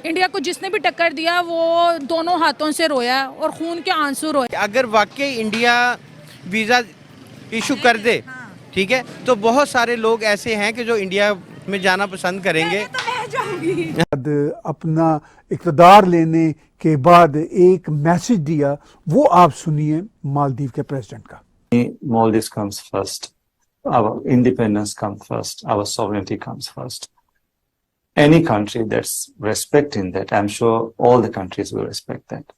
India को जिसने भी टक्कर दिया वो दोनों हाथों से रोया और खून के आंसू रोए। अगर वाकई इंडिया वीज़ा इशू कर दे, ठीक है, तो बहुत सारे लोग ऐसे हैं कि जो इंडिया में जाना पसंद करेंगे। अपना इक़्तिदार लेने के बाद एक मैसेज दिया, वो आप सुनिए मालदीव के प्रेसिडेंट का। Maldives comes first. Our independence comes first. Our sovereignty comes first. Any country that's respecting that, I'm sure all the countries will respect that,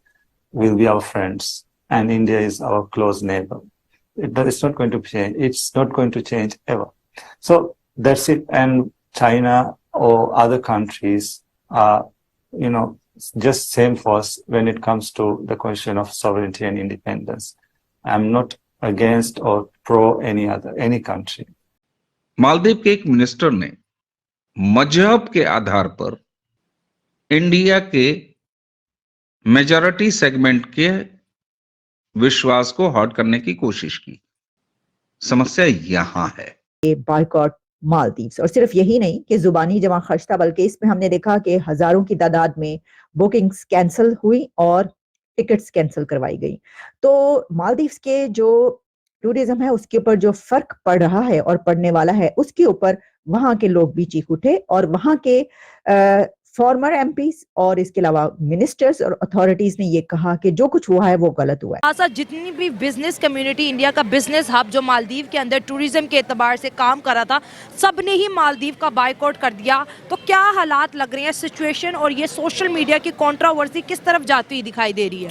will be our friends. And India is our close neighbor. It's not going to change. It's not going to change ever. So that's it. And China or other countries are, just same for us when it comes to the question of sovereignty and independence. I'm not against or pro any country. Maldives के एक minister ने मजहब के आधार पर India के majority segment के विश्वास को हर्ट करने की कोशिश की। समस्या यहां है। बायकॉट मालदीव्स, और सिर्फ यही नहीं कि जुबानी जमा खर्च था, बल्कि इसमें हमने देखा कि हजारों की तादाद में बुकिंग्स कैंसिल हुई और टिकट्स कैंसिल करवाई गई। तो मालदीव्स के जो टूरिज्म है उसके ऊपर जो फर्क पड़ रहा है और पड़ने वाला है, उसके ऊपर वहां के लोग भी चीख उठे और वहां के फॉर्मर एमपीज और इसके अलावा मिनिस्टर्स और अथॉरिटीज ने ये कहा कि जो कुछ हुआ है वो गलत हुआ है। साथ जितनी भी बिजनेस कम्युनिटी, इंडिया का बिजनेस हब जो मालदीव के अंदर टूरिज्म के एतबार से काम कर रहा था, सब ने ही मालदीव का बायकॉट कर दिया। तो क्या हालात लग रहे हैं, सिचुएशन और ये सोशल मीडिया की कंट्रोवर्सी किस तरफ जाती हुई दिखाई दे रही है?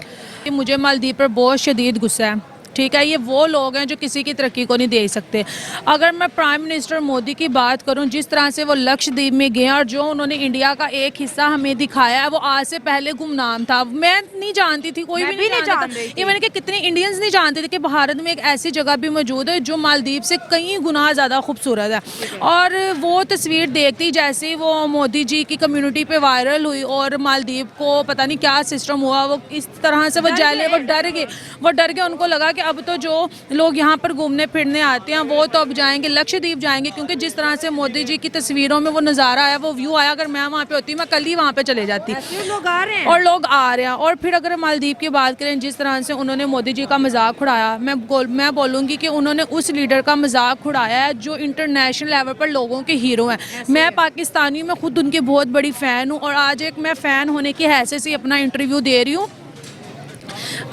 मुझे मालदीव पर बहुत शदीद गुस्सा है। ठीक है, ये वो लोग हैं जो किसी की तरक्की को नहीं दे सकते। अगर मैं प्राइम मिनिस्टर मोदी की बात करूं, जिस तरह से वो लक्षद्वीप में गए और जो उन्होंने इंडिया का एक हिस्सा हमें दिखाया है, वो आज से पहले गुमनाम था। मैं नहीं जानती थी, कोई भी नहीं जानता था। इवन कि कितने इंडियंस नहीं जानते थे कि भारत में एक ऐसी जगह भी मौजूद है जो मालदीव से कई गुना ज़्यादा खूबसूरत है। और वो तस्वीर देखती जैसे ही वो मोदी जी की कम्युनिटी पे वायरल हुई और मालदीव को पता नहीं क्या सिस्टम हुआ, वो इस तरह से वो जैले, वो डर गए। उनको लगा कि अब तो जो लोग यहाँ पर घूमने फिरने आते हैं वो तो अब जाएंगे, लक्षद्वीप जाएंगे, क्योंकि जिस तरह से मोदी जी की तस्वीरों में वो नज़ारा आया, वो व्यू आया। अगर मैं वहाँ पे होती, मैं कल ही वहाँ पे चले जाती। लोग आ रहे हैं और लोग आ रहे हैं। और फिर अगर मालदीव की बात करें, जिस तरह से उन्होंने मोदी जी का मजाक उड़ाया, मैं बोलूँगी कि उन्होंने उस लीडर का मजाक उड़ाया है जो इंटरनेशनल लेवल पर लोगों के हीरो हैं। मैं पाकिस्तानी, मैं खुद उनकी बहुत बड़ी फ़ैन हूँ और आज एक मैं फ़ैन होने की हैसियत से अपना इंटरव्यू दे रही हूँ।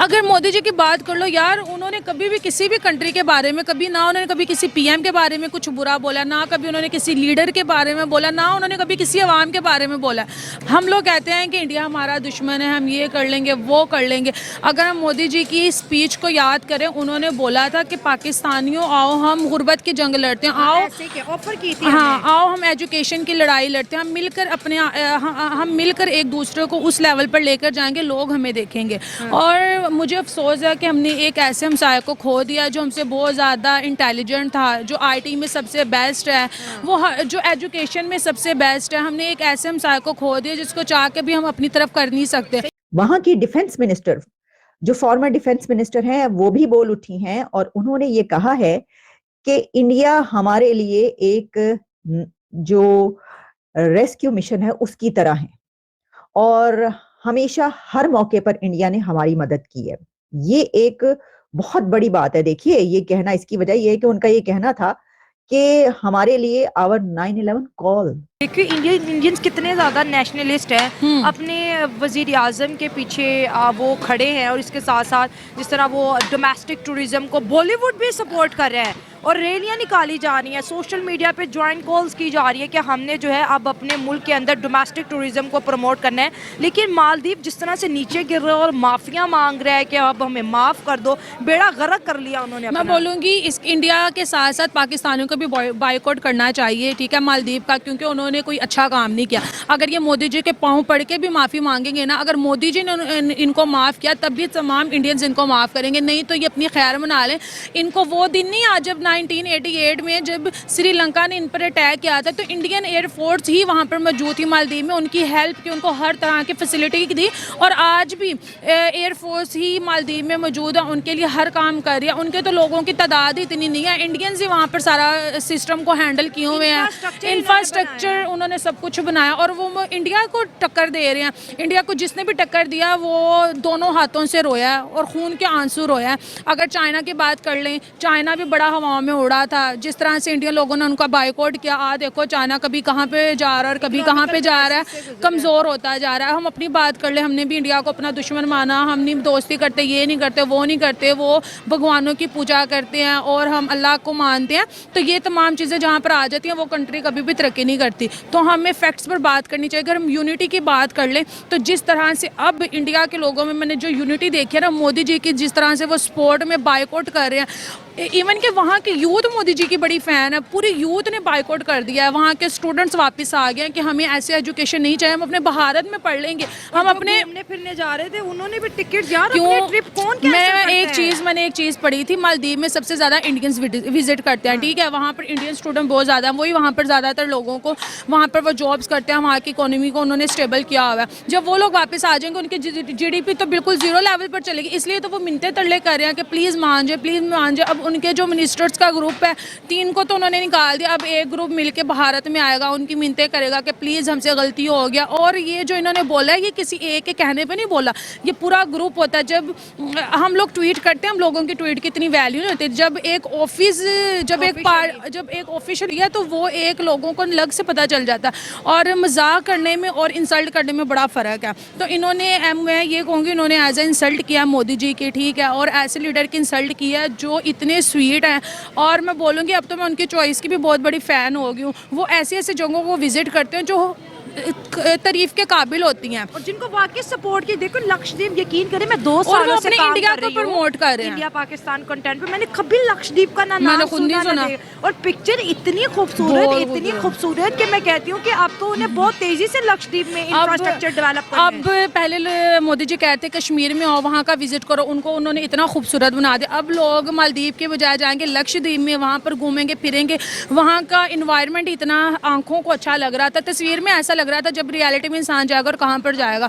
अगर मोदी जी की बात कर लो यार, उन्होंने कभी भी किसी भी कंट्री के बारे में उन्होंने कभी किसी पीएम के बारे में कुछ बुरा बोला, ना कभी उन्होंने किसी लीडर के बारे में बोला, ना उन्होंने कभी किसी अवाम के बारे में बोला। हम लोग कहते हैं कि इंडिया हमारा दुश्मन है, हम ये कर लेंगे, वो कर लेंगे। अगर हम मोदी जी की स्पीच को याद करें, उन्होंने बोला था कि पाकिस्तानियों आओ हम गुर्बत की जंग लड़ते हैं, आओ ऑफर की थी। हाँ, आओ हम एजुकेशन की लड़ाई लड़ते हैं, हम मिलकर एक दूसरे को उस लेवल पर लेकर जाएंगे, लोग हमें देखेंगे। और मुझे अफसोस है कि हमने एक ऐसे हमसाये को खो दिया जो हमसे बहुत ज़्यादा इंटेलिजेंट था, जो आईटी में सबसे बेस्ट है, वो जो एजुकेशन में सबसे बेस्ट है। हमने एक ऐसे हमसाये को खो दिया जिसको चाह के भी हम अपनी तरफ कर नहीं सकते। वहां की डिफेंस मिनिस्टर, जो फॉर्मर डिफेंस मिनिस्टर हैं, वो भी बोल उठी हैं और उन्होंने ये कहा है कि इंडिया हमारे लिए एक जो रेस्क्यू मिशन है उसकी तरह है और हमेशा हर मौके पर इंडिया ने हमारी मदद की है। ये एक बहुत बड़ी बात है। देखिए, ये कहना, इसकी वजह ये है कि उनका ये कहना था कि हमारे लिए आवर 9/11 कॉल। देखिए इंडियंस कितने ज़्यादा नेशनलिस्ट हैं, अपने वज़ीर आज़म के पीछे वो खड़े हैं और इसके साथ साथ जिस तरह वो डोमेस्टिक टूरिज़्म को बॉलीवुड भी सपोर्ट कर रहे हैं और रैलियाँ निकाली जा रही हैं, सोशल मीडिया पे जॉइंट कॉल्स की जा रही है कि हमने जो है अब अपने मुल्क के अंदर डोमेस्टिक टूरिज़्म को प्रमोट करना है। लेकिन मालदीव जिस तरह से नीचे गिर रहा है और माफिया मांग रहा है कि अब हमें माफ़ कर दो, बेड़ा गर्क कर लिया उन्होंने। मैं बोलूँगी इस इंडिया के साथ साथ पाकिस्तानियों को भी बायकॉट करना चाहिए, ठीक है, मालदीव का, क्योंकि उन्होंने कोई अच्छा काम नहीं किया। अगर ये मोदी जी के पाँव पड़ के भी माफ़ी मांगेंगे ना, अगर मोदी जी ने इनको माफ़ किया तब भी तमाम इंडियंस इनको माफ़ करेंगे, नहीं तो ये अपनी खैर मना लें। इनको वो दिन नहीं आज जब 1988 में जब श्रीलंका ने इन पर अटैक किया था, तो इंडियन एयरफोर्स ही वहाँ पर मौजूद थी मालदीव में, उनकी हेल्प की, उनको हर तरह की फैसिलिटी दी और आज भी एयरफोर्स ही मालदीव में मौजूद है, उनके लिए हर काम कर रही है। उनके तो लोगों की तादाद इतनी नहीं है, इंडियंस ही वहाँ पर सारा सिस्टम को हैंडल किए हुए हैं। इंफ्रास्ट्रक्चर पर उन्होंने सब कुछ बनाया और वो इंडिया को टक्कर दे रहे हैं। इंडिया को जिसने भी टक्कर दिया वो दोनों हाथों से रोया है और खून के आंसू रोया है। अगर चाइना की बात कर लें, चाइना भी बड़ा हवाओं में उड़ा था, जिस तरह से इंडियन लोगों ने उनका बाइकआउट किया। देखो चाइना कभी कहाँ पे जा रहा है और कभी कहाँ पे जा रहा है, कमज़ोर होता जा रहा है। हम अपनी बात कर ले, हमने भी इंडिया को अपना दुश्मन माना, हम नहीं दोस्ती करते, ये नहीं करते, वो नहीं करते, वो भगवानों की पूजा करते हैं और हम अल्लाह को मानते हैं। तो ये तमाम चीज़ें जहाँ पर आ जाती हैं वो कंट्री कभी भी तरक्की नहीं करती। तो हमें फैक्ट्स पर बात करनी चाहिए। अगर हम यूनिटी की बात कर लें तो जिस तरह से अब इंडिया के लोगों में मैंने जो यूनिटी देखी है ना, मोदी जी की जिस तरह से वो स्पोर्ट में बाइकआउट कर रहे हैं, इवन कि वहाँ के यूथ मोदी जी की बड़ी फ़ैन है, पूरी यूथ ने बाइकआउट कर दिया है। वहाँ के स्टूडेंट्स वापस आ गए हैं कि हमें ऐसे एजुकेशन नहीं चाहिए, हम अपने भारत में पढ़ लेंगे। हम अपने घूमने फिरने जा रहे थे, उन्होंने भी टिकट यार क्यों अपने ट्रिप कौन कैंसिल मैंने एक चीज़ पढ़ी थी, मालदीव में सबसे ज़्यादा इंडियंस विजिट करते हैं, ठीक है। वहाँ पर इंडियन स्टूडेंट बहुत ज़्यादा हैं, वही वहाँ पर ज़्यादातर लोगों को वहाँ पर वो जॉब्स करते हैं, वहाँ की इकोनॉमी को उन्होंने स्टेबल किया हुआ है। जब वो लोग वापस आ जाएंगे उनकी GDP तो बिल्कुल जीरो लेवल पर चलेगी। इसलिए तो वो मिन्नतें तरले कर रहे हैं कि प्लीज़ मान जाए, प्लीज़ मान जाए। अब उनके जो मिनिस्टर्स का ग्रुप है 3 को तो उन्होंने निकाल दिया, अब एक ग्रुप मिलके भारत में आएगा, उनकी मिन्नतें करेगा कि प्लीज़ हमसे गलती हो गया। और ये जो इन्होंने बोला है ये किसी एक के कहने पे नहीं बोला, ये पूरा ग्रुप होता है। जब हम लोग ट्वीट करते हैं, हम लोगों की ट्वीट की इतनी वैल्यू नहीं होती। जब एक ऑफिस जब एक ऑफिशियल है तो वो एक लोगों को लग से पता चल जाता है। और मजाक करने में और इंसल्ट करने में बड़ा फ़र्क है। तो इन्होंने मैं ये कहूँगी इन्होंने एज ए इंसल्ट किया मोदी जी की, ठीक है, और ऐसे लीडर की इंसल्ट किया जो इतने स्वीट हैं। और मैं बोलूँगी अब तो मैं उनकी चॉइस की भी बहुत बड़ी फ़ैन हो गई हूँ। वो ऐसी ऐसी जगहों को विजिट करते हैं जो तारीफ के काबिल होती हैं और जिनको वाकई सपोर्ट की। देखो लक्षद्वीप, यकीन करें मैं 2 सालों से काम इंडिया कर को रही हूँ, प्रमोट कर रहे हैं। इंडिया पाकिस्तान कंटेंट पे मैंने कभी लक्षद्वीप का ना नाम खुद नहीं सुना। और पिक्चर इतनी खूबसूरत कि मैं कहती हूँ कि अब तो उन्हें बहुत तेजी से लक्षद्वीप में इंफ्रास्ट्रक्चर डेवलप करना है। अब पहले मोदी जी कहते कश्मीर में आओ, वहाँ का विजिट करो, उनको उन्होंने इतना खूबसूरत बना दिया। अब लोग मालदीव के बजाय जाएंगे लक्षद्वीप में, वहाँ पर घूमेंगे फिरेंगे। वहाँ का इन्वायरमेंट इतना आंखों को अच्छा लग रहा था, तस्वीर में ऐसा लग रहा था, जब रियलिटी में इंसान जाएगा और कहाँ पर जाएगा।